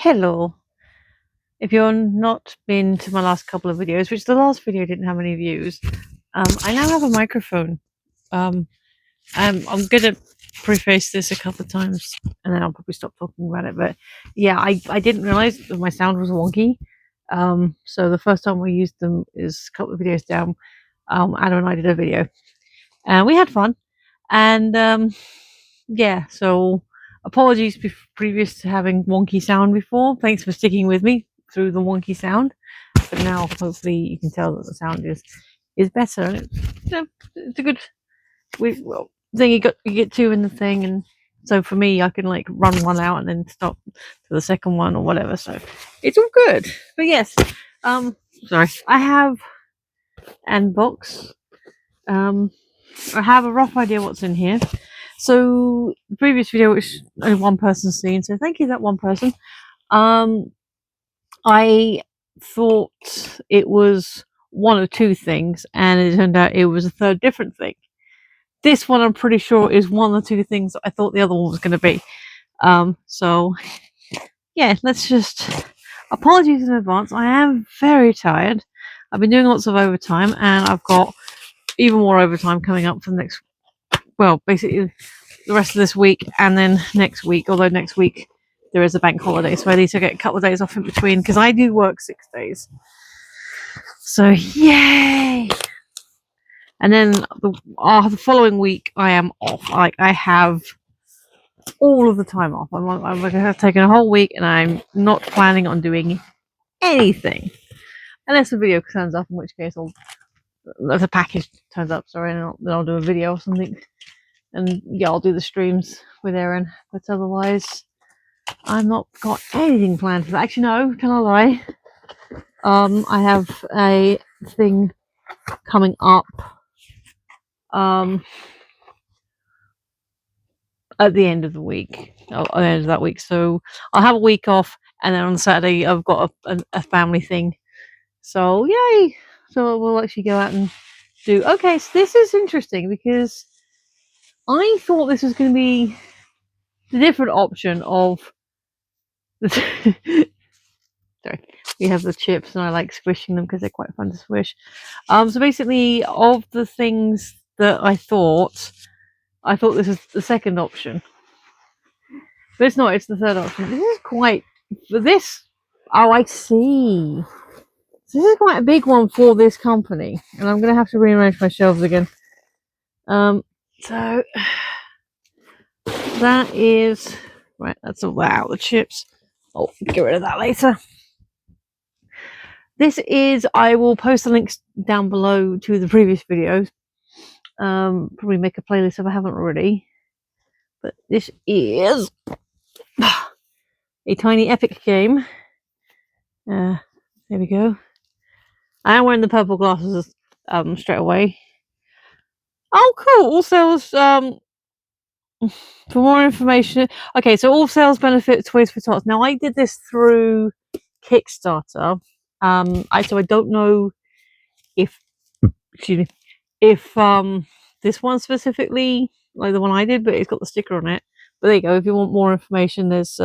Hello. If you're not been to my last couple of videos, which the last video didn't have any views, I now have a microphone. Um, I'm gonna preface this a couple of times, and then I'll probably stop talking about it. But yeah, I didn't realize that my sound was wonky. So the first time we used them is a couple of videos down. Anna and I did a video, and we had fun. And yeah, so apologies previous to having wonky sound before. Thanks for sticking with me through the wonky sound. But now hopefully you can tell that the sound is better. And it's a good thing you get two in the thing, and so for me I can like run one out and then stop to the second one or whatever. So it's all good. But yes, sorry, I have an box. I have a rough idea what's in here. So the previous video, which only one person's seen, so thank you that one person. I thought it was one of two things, and it turned out it was a third different thing. This one, I'm pretty sure, is one of the two things I thought the other one was going to be. So yeah, let's just apologies in advance. I am very tired. I've been doing lots of overtime, and I've got even more overtime coming up for the next. Well, basically the rest of this week and then next week. Although next week there is a bank holiday, so I need to get a couple of days off in between because I do work 6 days. So yay! And then the following week I am off. Like I have all of the time off. I've taken a whole week, and I'm not planning on doing anything unless the video turns up. In which case, if the package turns up, sorry, then I'll do a video or something. And yeah, I'll do the streams with Erin. But otherwise, I've not got anything planned for that. Actually, no, can I lie? I have a thing coming up at the end of the week. At the end of that week. So I'll have a week off, and then on Saturday I've got a family thing. So yay! So we'll actually go out and do. Okay, so this is interesting because I thought this was going to be the different option of sorry, we have the chips, and I like squishing them because they're quite fun to squish. So basically, of the things that I thought this was the second option, but it's not. It's the third option. This is quite for this. Oh, I see. So this is quite a big one for this company, and I'm going to have to rearrange my shelves again. So that is right. That's all out the chips. Oh, get rid of that later. This is. I will post the links down below to the previous videos. Probably make a playlist if I haven't already. But this is a tiny epic game. There we go. I am wearing the purple glasses straight away. Oh, cool! All sales for more information. Okay, so all sales benefit Toys for Tots. Now I did this through Kickstarter. I don't know if this one specifically, like the one I did, but it's got the sticker on it. But there you go. If you want more information, there's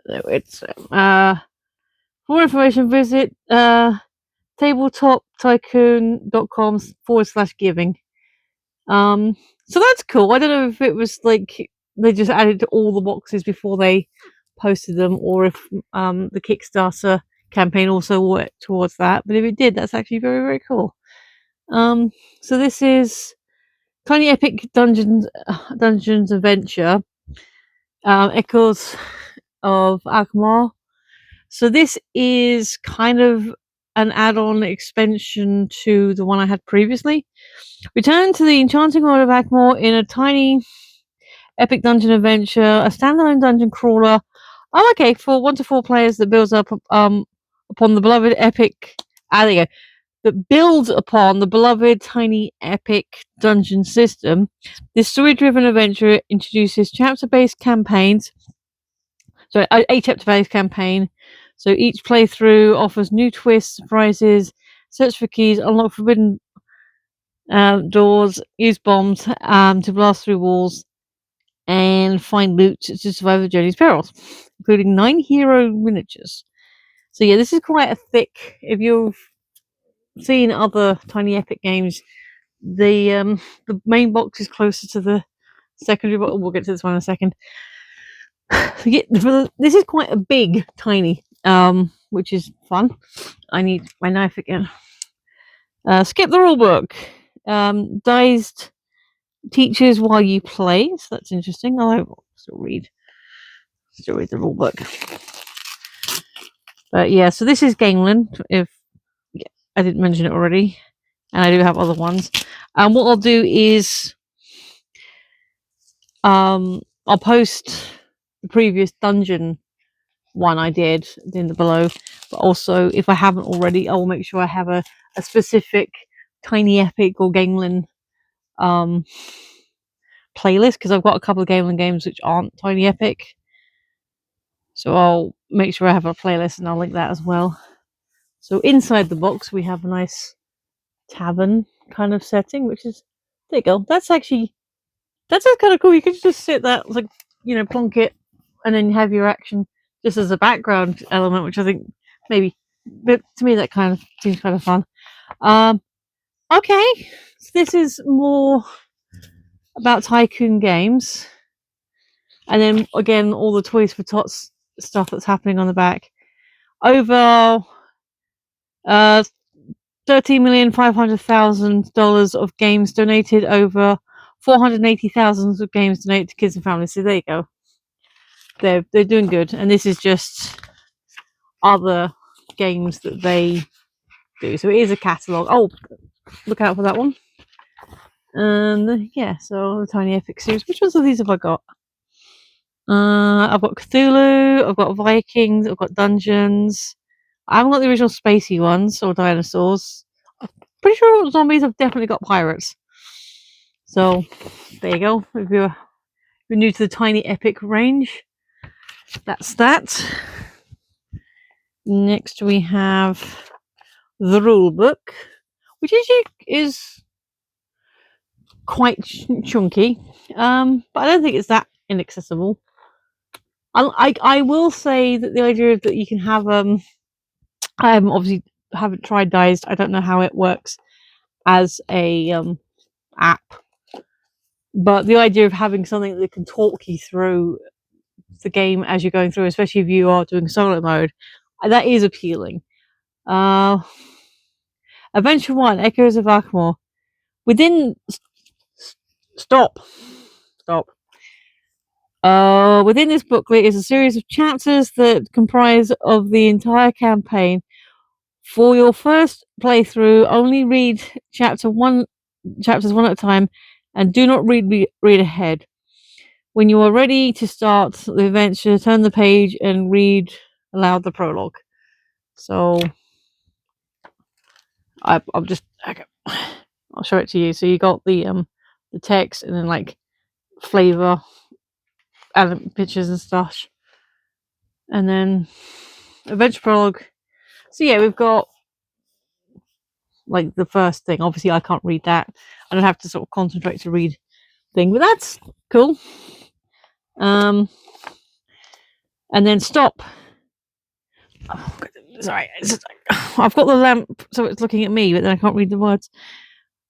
it's for more information, visit tabletoptycoon.com/giving. So that's cool. I don't know if it was like they just added all the boxes before they posted them, or if the Kickstarter campaign also worked towards that. But if it did, that's actually very, very cool. So this is Tiny Epic Dungeons Adventure, Echoes of Agmar. So this is kind of an add-on expansion to the one I had previously. Return to the enchanting world of Agmar in a tiny epic dungeon adventure, a standalone dungeon crawler. Oh, okay, for 1 to 4 players that builds up upon the beloved epic. There you go. That builds upon the beloved tiny epic dungeon system. This story-driven adventure introduces chapter-based campaigns. So a chapter-based campaign. So each playthrough offers new twists, surprises, search for keys, unlock forbidden doors, use bombs to blast through walls, and find loot to survive the journey's perils, including 9 hero miniatures. So yeah, this is quite a thick. If you've seen other Tiny Epic games, the main box is closer to the secondary box. We'll get to this one in a second. Yeah, this is quite a big Tiny, which is fun. I need my knife again. Skip the rulebook. Diced teaches while you play, so that's interesting. I'll still read the rulebook. But yeah, so this is Gangland. If I didn't mention it already, and I do have other ones. What I'll do is I'll post the previous dungeon one I did in the below, but also if I haven't already, I will make sure I have a specific Tiny Epic or Gangland playlist, because I've got a couple of Gangland games which aren't Tiny Epic, so I'll make sure I have a playlist and I'll link that as well. So inside the box we have a nice tavern kind of setting, which is, there you go. That's kind of cool. You could just sit that, like, plonk it, and then have your action just as a background element, which I think maybe, but to me that kind of seems kind of fun. Okay, so this is more about Tycoon games, and then again all the Toys for Tots stuff that's happening on the back. Over $13,500,000 of games donated. Over 480,000 of games donated to kids and families. So there you go. They're doing good, and this is just other games that they do. So it is a catalogue. Oh, look out for that one. And yeah, so the Tiny Epic series. Which ones of these have I got? I've got Cthulhu, I've got Vikings, I've got Dungeons. I haven't got the original spacey ones or dinosaurs. I'm pretty sure zombies. I've definitely got pirates. So there you go. If you're new to the Tiny Epic range, that's that. Next we have the rule book, which is quite chunky, but I don't think it's that inaccessible. I will say that the idea that you can have I obviously haven't tried Diced. I don't know how it works as a app, but the idea of having something that can talk you through the game as you're going through, especially if you are doing solo mode, that is appealing. Adventure 1, Echoes of Akmor. Within stop. Within this booklet is a series of chapters that comprise of the entire campaign. For your first playthrough, only read chapters one at a time, and do not read ahead. When you are ready to start the adventure, turn the page and read aloud the prologue. So I'll show it to you. So you got the text, and then like flavor and pictures and stuff, and then adventure prologue. So yeah, we've got like the first thing. Obviously I can't read that. I don't have to sort of concentrate to read thing, but that's cool. And then stop. Oh, sorry, I've got the lamp so it's looking at me, but then I can't read the words.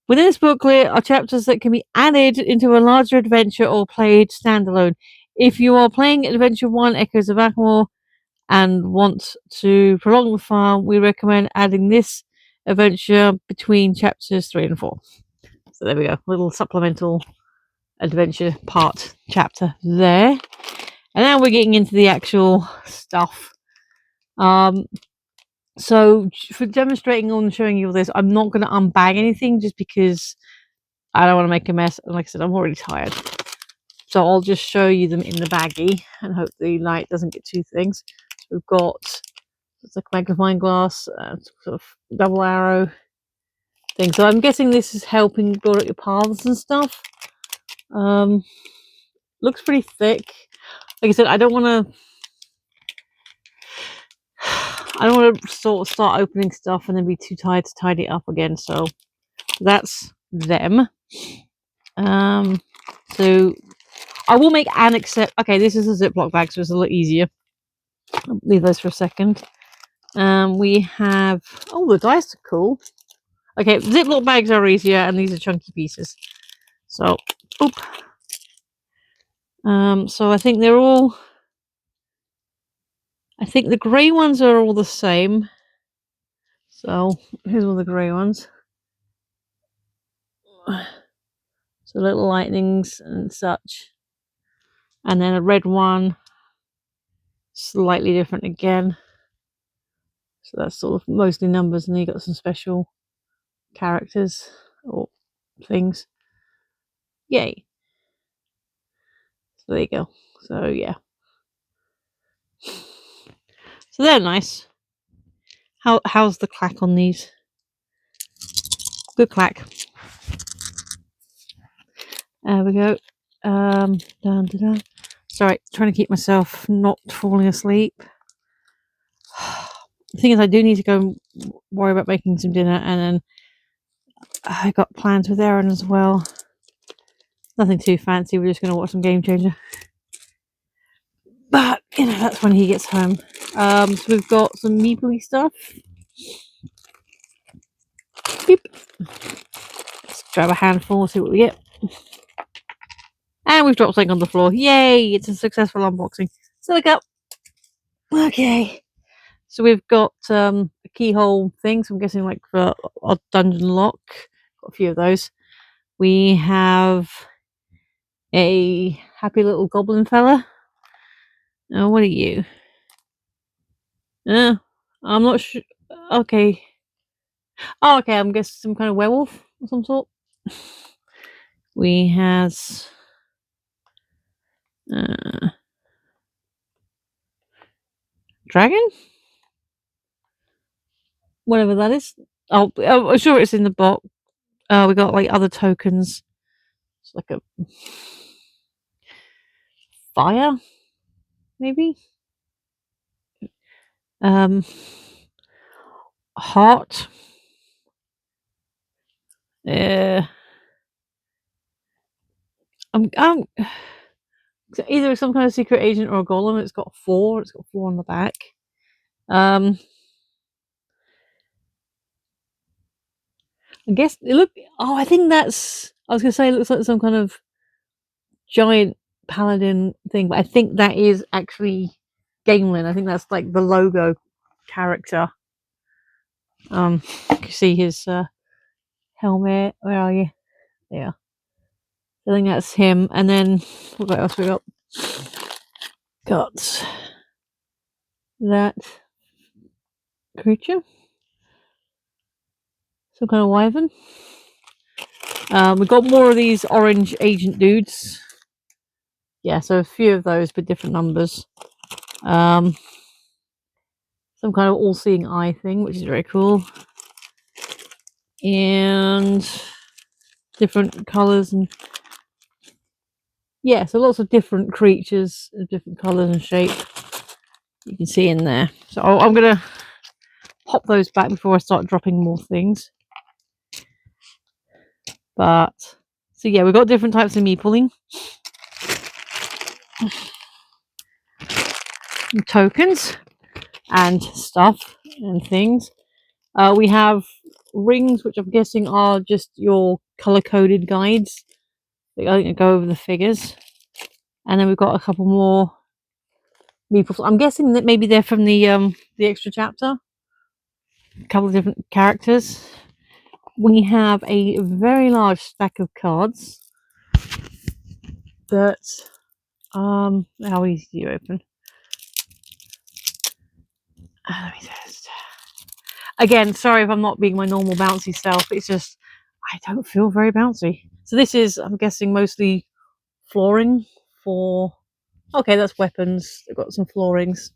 Within this booklet are chapters that can be added into a larger adventure or played standalone. If you are playing Adventure 1 Echoes of Akmor and want to prolong the file, we recommend adding this adventure between chapters 3 and 4. So there we go, little supplemental adventure part chapter there. And now we're getting into the actual stuff. So for demonstrating and showing you all this, I'm not going to unbag anything just because I don't want to make a mess. And like I said, I'm already tired. So I'll just show you them in the baggie and hope the light doesn't get two things. So we've got, it's like a magnifying glass, sort of double arrow thing. So I'm guessing this is helping build up your paths and stuff. Looks pretty thick. Like I said, I don't want to sort of start opening stuff and then be too tired to tidy it up again. So that's them. So I will make an except. Okay, this is a Ziploc bag, so it's a lot easier. I'll leave those for a second. We have. Oh, the dice are cool. Okay, Ziploc bags are easier, and these are chunky pieces. So, oop. So I think they're all. I think the grey ones are all the same. So here's one of the grey ones. So little lightnings and such. And then a red one, slightly different again. So that's sort of mostly numbers, and then you got some special characters or things. Yay. So there you go. So yeah. So they're nice. How's the clack on these? Good clack. There we go. Dun, dun, dun. Sorry, trying to keep myself not falling asleep. The thing is, I do need to go and worry about making some dinner, and then I got plans with Erin as well. Nothing too fancy. We're just going to watch some Game Changer. But that's when he gets home. So we've got some meeply stuff. Beep. Let's grab a handful, see what we get. And we've dropped something on the floor. Yay! It's a successful unboxing. Silica. Okay. So we've got a keyhole thing. So I'm guessing like for a dungeon lock. Got a few of those. We have a happy little goblin fella. Oh, what are you? I'm not sure. Okay. Oh, okay. I'm guessing some kind of werewolf of some sort. We has dragon, whatever that is. Oh, I'm sure it's in the box. We got like other tokens. It's like a fire, maybe. Heart. I'm either some kind of secret agent or a golem. It's got 4. It's got 4 on the back. I guess it look. Oh, I think that's. I was gonna say it looks like some kind of giant paladin thing, but I think that is actually Gamelin. I think that's like the logo character. You can see his helmet. Where are you? Yeah. I think that's him. And then what else we got? Got that creature. Some kind of wyvern. We've got more of these orange agent dudes. Yeah, so a few of those, but different numbers. Some kind of all-seeing eye thing, which is very cool. And different colours and yeah, so lots of different creatures of different colours and shape you can see in there. So I'm gonna pop those back before I start dropping more things. But so yeah, we've got different types of meepling. Tokens and stuff and things. We have rings, which I'm guessing are just your color-coded guides. I think go over the figures. And then we've got a couple more meeples. I'm guessing that maybe they're from the extra chapter. A couple of different characters. We have a very large stack of cards that how easy do you open? Let me test. Again, sorry if I'm not being my normal bouncy self. It's just I don't feel very bouncy. So this is, I'm guessing, mostly flooring for. Okay, that's weapons. They've got some floorings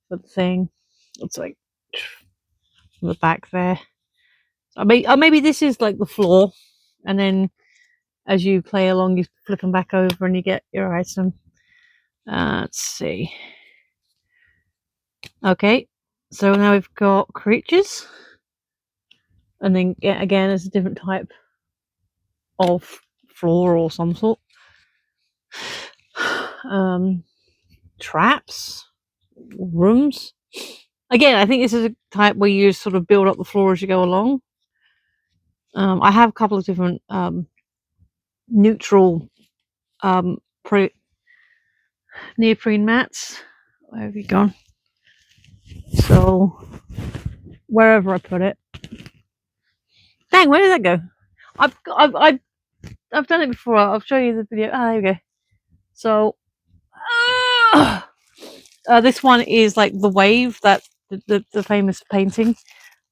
for the thing. Looks like from the back there. Maybe this is like the floor, and then as you play along, you flip them back over and you get your item. Let's see. Okay, so now we've got creatures, and then again, it's a different type of floor or some sort. traps, rooms. Again, I think this is a type where you sort of build up the floor as you go along. I have a couple of different neutral neoprene mats. Where have you gone? So wherever I put it. Dang, where did that go? I've done it before. I'll show you the video. Ah, there we go. So this one is like the wave, that the famous painting,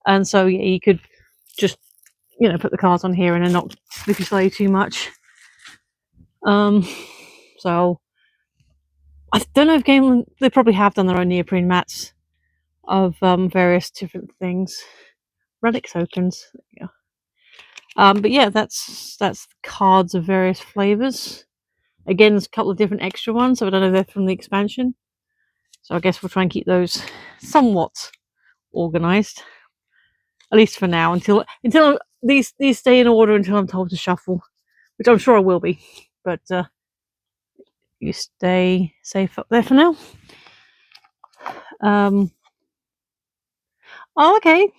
and so yeah, you could just put the cards on here and then not slip your sleigh too much. So I don't know if they probably have done their own neoprene mats of various different things. Relic tokens. There you go. But yeah, that's cards of various flavors. Again, there's a couple of different extra ones, so I don't know if they're from the expansion. So I guess we'll try and keep those somewhat organized, at least for now, until these stay in order until I'm told to shuffle, which I'm sure I will be. But you stay safe up there for now. Oh, okay.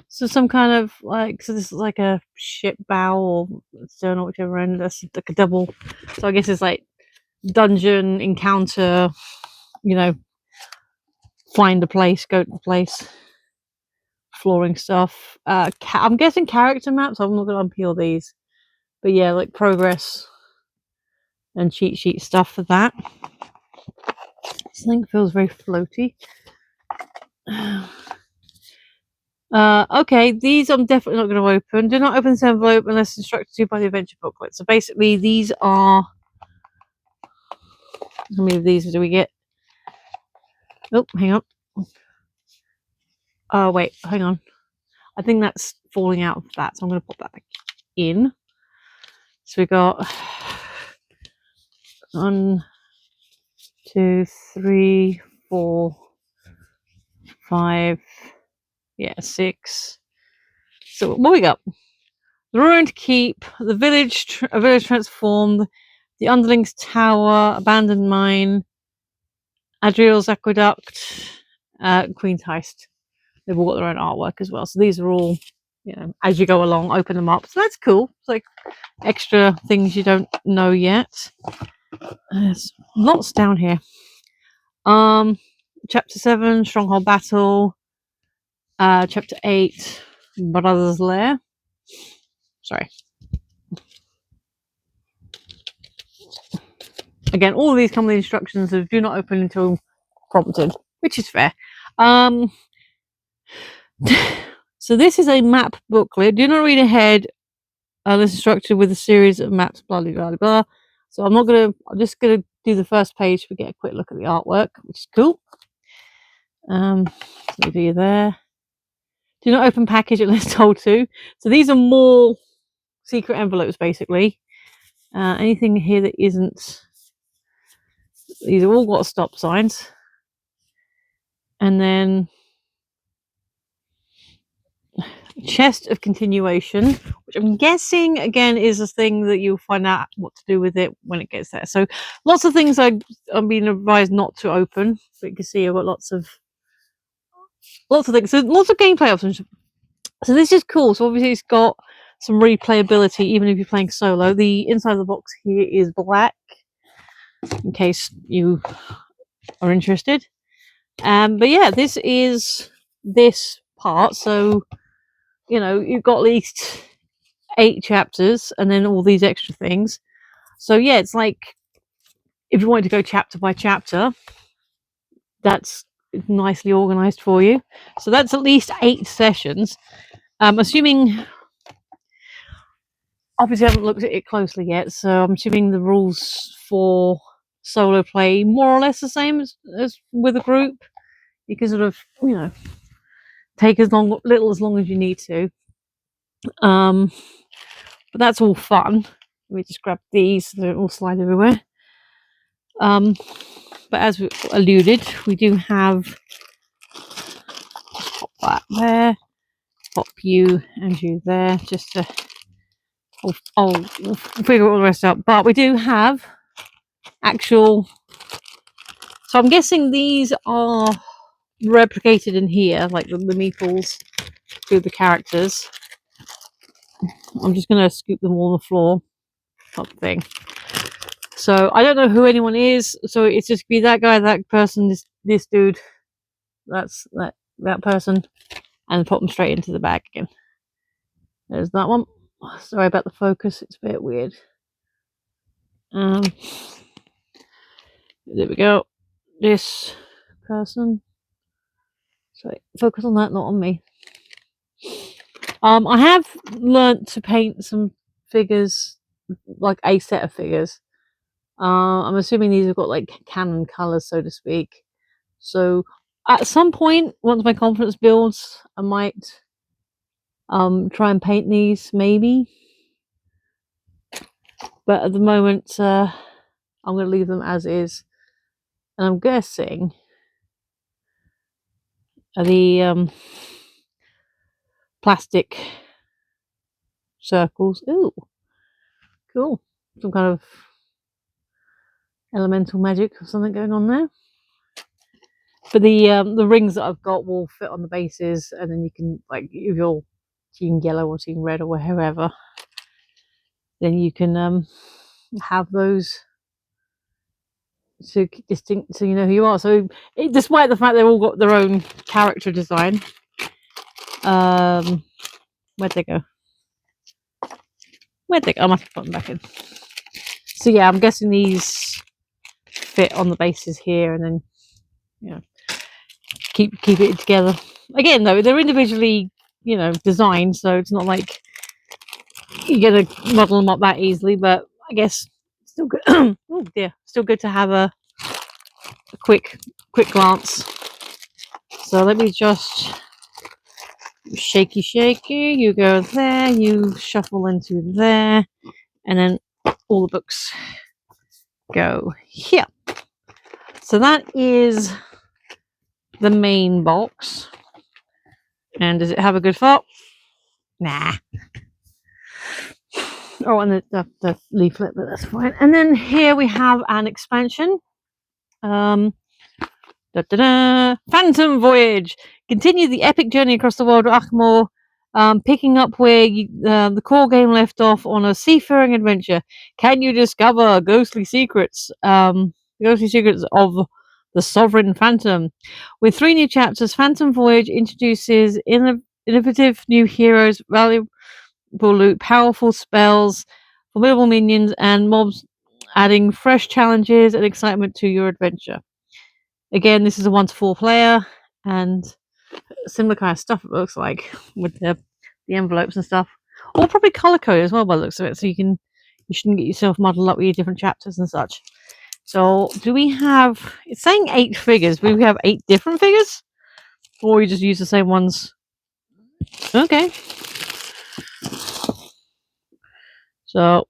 So some kind of so this is like a ship bow or stern or whichever end. That's like a double. So I guess it's like dungeon encounter. Find a place, go to the place. Flooring stuff. I'm guessing character maps. I'm not going to unpeel these, but yeah, like progress and cheat sheet stuff for that. This thing feels very floaty. Okay, these I'm definitely not going to open. Do not open this envelope unless instructed to by the adventure booklet. So basically, these are. How many of these do we get? Oh, hang on. Oh, wait, hang on. I think that's falling out of that, so I'm going to put that back in. So we got 1, 2, 3, 4, 5, 6. So what we got? The ruined keep, the village transformed, the underlings tower, abandoned mine, Adriel's aqueduct, Queen's heist. They've all got their own artwork as well. So these are all, as you go along, open them up. So that's cool. It's like extra things you don't know yet. There's lots down here. Chapter 7, Stronghold Battle. Chapter 8, Brother's Lair. Sorry. Again, all of these come with instructions of do not open until prompted, which is fair. So this is a map booklet. Do not read ahead. This is structured with a series of maps, blah, blah, blah, blah. So I'm just going to do the first page to get a quick look at the artwork, which is cool. So we do there. Do not open package unless told to. So these are more secret envelopes, basically. Anything here that isn't, these have all got stop signs. And then chest of continuation, which I'm guessing again is a thing that you'll find out what to do with it when it gets there. So lots of things I'm being advised not to open, but you can see I've got lots of things. So lots of gameplay options. So this is cool. So obviously it's got some replayability even if you're playing solo. The inside of the box here is black, in case you are interested. But yeah, this is this part. So you've got at least 8 chapters and then all these extra things. So yeah, it's like if you wanted to go chapter by chapter, that's nicely organized for you. So that's at least 8 sessions. Assuming, obviously I haven't looked at it closely yet, so I'm assuming the rules for solo play more or less the same as with a group. You can sort of take as long as you need to. But that's all fun. Let me just grab these so they don't all slide everywhere. But as we alluded, we do have, just pop that there, pop you and you there, just to, we'll figure all the rest out. But we do have actual. So I'm guessing these are replicated in here, like the meeples to the characters. I'm just going to scoop them all on the floor, type thing. So I don't know who anyone is. So it's just be that guy, that person, this dude. That's that person, and pop them straight into the bag again. There's that one. Sorry about the focus; it's a bit weird. There we go. This person. Sorry, focus on that, not on me. I have learnt to paint some figures, like a set of figures. I'm assuming these have got like canon colors, so to speak. So at some point, once my confidence builds, I might try and paint these, maybe. But at the moment, I'm going to leave them as is. And I'm guessing the plastic circles. Ooh, cool. Some kind of elemental magic or something going on there. But the rings that I've got will fit on the bases, and then you can, like, if you're team yellow or team red or wherever, then you can have those to distinct, so you know who you are. So despite the fact they've all got their own character design, where'd they go? I must have put them back in. So yeah, I'm guessing these fit on the bases here, and then keep it together. Again, though, they're individually designed, so it's not like you're gonna model them up that easily. But I guess still good. Oh dear, still good to have a quick glance. So let me just shaky. You go there. You shuffle into there, and then all the books go here. So that is the main box. And does it have a good font? Nah. Oh, and the leaflet, but that's fine. And then here we have an expansion. Phantom Voyage. Continue the epic journey across the world of Akhmor, picking up where the core game left off on a seafaring adventure. Can you discover ghostly secrets? Ghostly secrets of the Sovereign Phantom. With 3 new chapters, Phantom Voyage introduces innovative new heroes, valuable loot, powerful spells, formidable minions, and mobs, adding fresh challenges and excitement to your adventure. Again, this is a 1 to 4 player, and similar kind of stuff it looks like with the envelopes and stuff. Or probably color code as well by the looks of it, so you shouldn't get yourself muddled up with your different chapters and such. So do we have, it's saying 8 figures. Do we have 8 different figures? Or we just use the same ones? Okay. So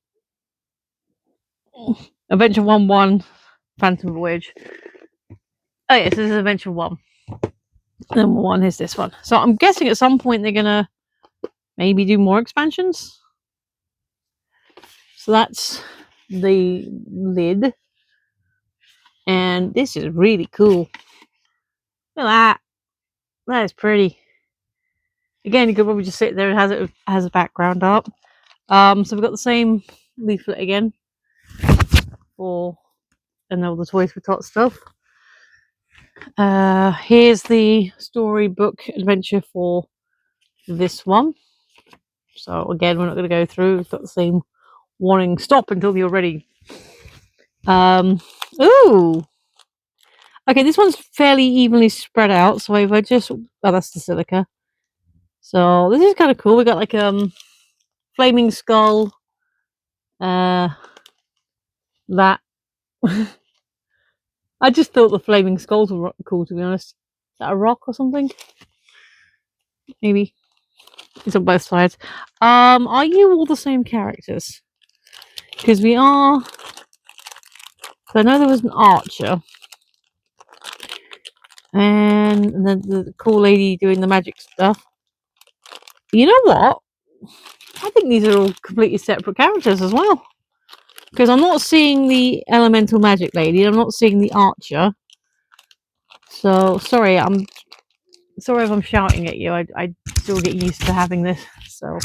Adventure 1-1, Phantom Voyage. Oh yes, this is Adventure 1. Number 1 is this one. So I'm guessing at some point they're gonna maybe do more expansions. So that's the lid. And this is really cool. Look at that. That is pretty. Again, you could probably just sit there and it has a background up. So we've got the same leaflet again. And all the toys for tot stuff. Here's the storybook adventure for this one. So again, we're not going to go through. We've got the same warning: stop until you're ready. Ooh. Okay, this one's fairly evenly spread out. So if I just, that's the silica. So this is kind of cool. We got like flaming skull. That. I just thought the flaming skulls were cool, to be honest. Is that a rock or something? Maybe. It's on both sides. Are you all the same characters? Because we are. So I know there was an archer. And then the cool lady doing the magic stuff. You know what? I think these are all completely separate characters as well. because I'm not seeing the elemental magic lady. I'm not seeing the archer. So sorry, I'm sorry if I'm shouting at you. I still get used to having this. So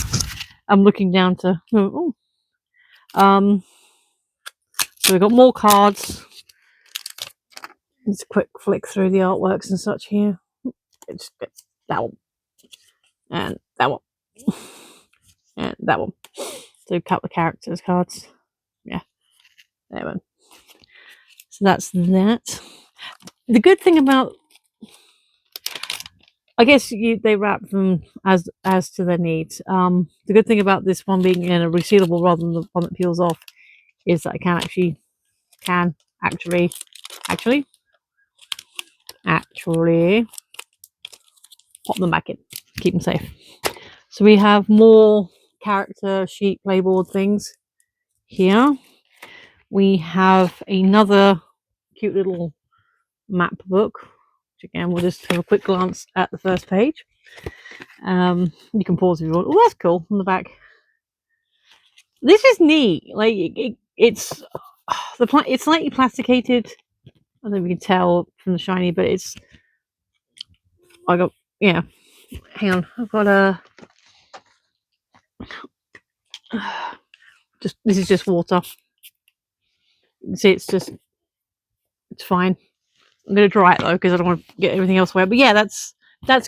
I'm looking down to. Oh, so we've got more cards. Let's quick flick through the artworks and such here. It's that one and that one and that one. So a couple of characters cards. Yeah, there one. So that's that. The good thing about, I guess they wrap them as to their needs. The good thing about this one being in a resealable rather than the one that peels off is that I can actually pop them back in, keep them safe. So we have more character sheet playboard things here. We have another cute little map book, which again we'll just have a quick glance at the first page. You can pause if you want. Oh, that's cool on the back. This is neat. Like it's it's slightly plasticated. I don't know if you can tell from the shiny, but I got, yeah. Hang on, I've got a. This is just water. You can see it's fine. I'm gonna dry it though because I don't want to get everything else wet. But yeah, that's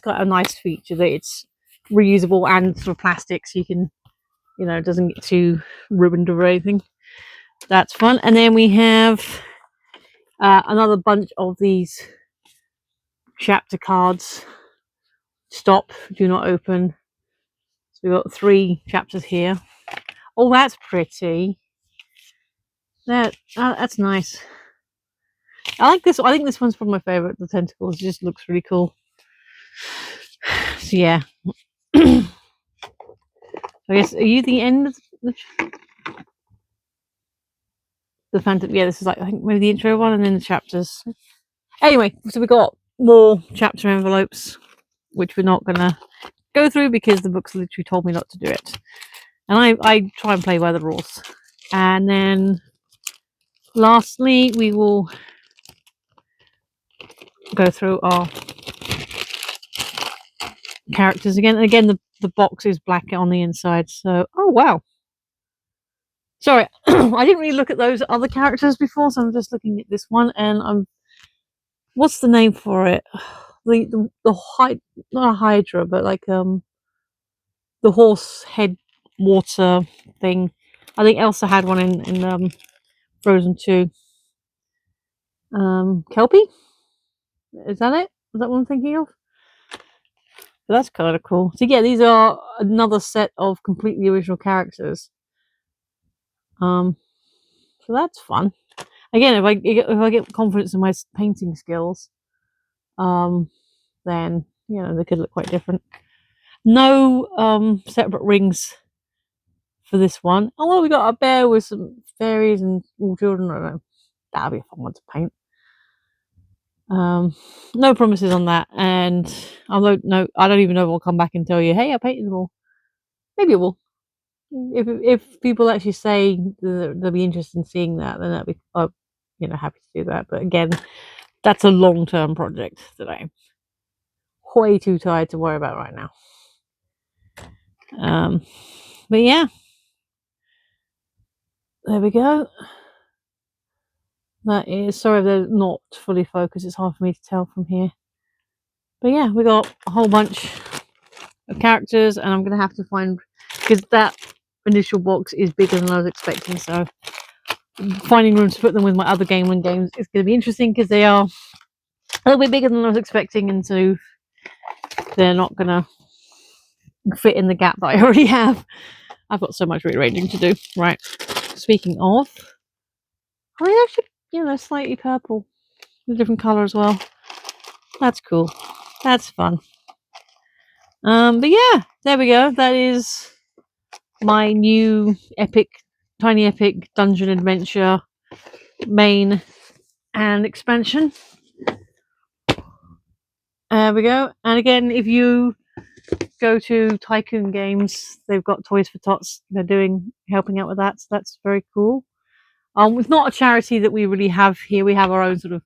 got a nice feature that it's reusable and sort of plastic, so you can, it doesn't get too ruined or anything. That's fun. And then we have another bunch of these chapter cards. Stop, do not open. So we've got 3 chapters here. Oh, that's pretty. That's nice. I like this. I think this one's probably my favorite. The tentacles, it just looks really cool. So yeah. I guess, are you the end of the Phantom? Yeah, this is like, I think maybe the intro one and then the chapters. Anyway, so we got more chapter envelopes, which we're not gonna go through because the book's literally told me not to do it, and I try and play by the rules. And then lastly, we will go through our characters again. And again, the box is black on the inside. So, oh wow. Sorry, I didn't really look at those other characters before, so I'm just looking at this one, and what's the name for it? The not a hydra, but like the horse head water thing. I think Elsa had one in Frozen 2. Kelpie? Is that it? Is that what I'm thinking of? But that's kind of cool. So yeah, these are another set of completely original characters. So that's fun. Again, if I get confidence in my painting skills, then they could look quite different. No separate rings for this one. Oh well, we got a bear with some fairies and small children. I don't know. That'll be a fun one to paint. No promises on that, and no, I don't even know if I'll come back and tell you, hey, I painted them all. Maybe it will. If people actually say they'll be interested in seeing that, then that'd be happy to do that. But again, that's a long-term project that I'm way too tired to worry about right now. But yeah, there we go. That is, sorry if they're not fully focused. It's hard for me to tell from here. But yeah, we got a whole bunch of characters, and I'm gonna have to find, because that initial box is bigger than I was expecting. So finding room to put them with my other games is going to be interesting because they are a little bit bigger than I was expecting, and so they're not going to fit in the gap that I already have. I've got so much rearranging to do. Right. Speaking of, oh, actually, slightly purple, a different color as well. That's cool. That's fun. But yeah, there we go. That is my new tiny epic dungeon adventure main and expansion. There we go. And again, if you go to Tycoon Games, they've got Toys for Tots. They're helping out with that, so that's very cool. It's not a charity that we really have here. We have our own sort of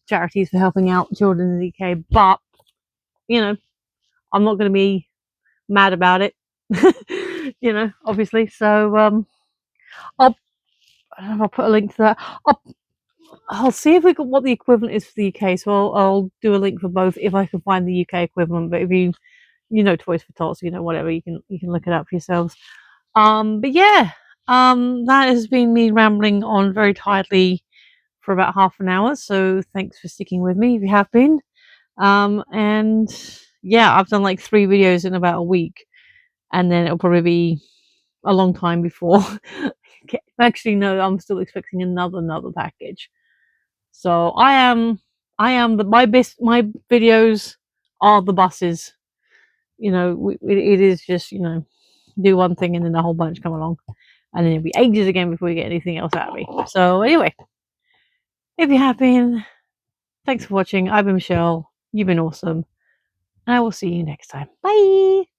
charities for helping out children in the UK, but you know, I'm not going to be mad about it. Obviously. So I'll I don't know if I'll put a link to that. I'll see if we got what the equivalent is for the UK. So I'll do a link for both if I can find the UK equivalent. But if Toys for Tots, whatever, you can look it up for yourselves. But yeah, that has been me rambling on very tiredly for about half an hour. So thanks for sticking with me if you have been. And yeah, I've done like 3 videos in about a week, and then it'll probably be a long time before. Actually, no, I'm still expecting another package. So my videos are the buses. It is just do one thing and then a whole bunch come along, and then it'll be ages again before you get anything else out of me. So anyway, if you have been, thanks for watching. I've been Michelle. You've been awesome, and I will see you next time. Bye.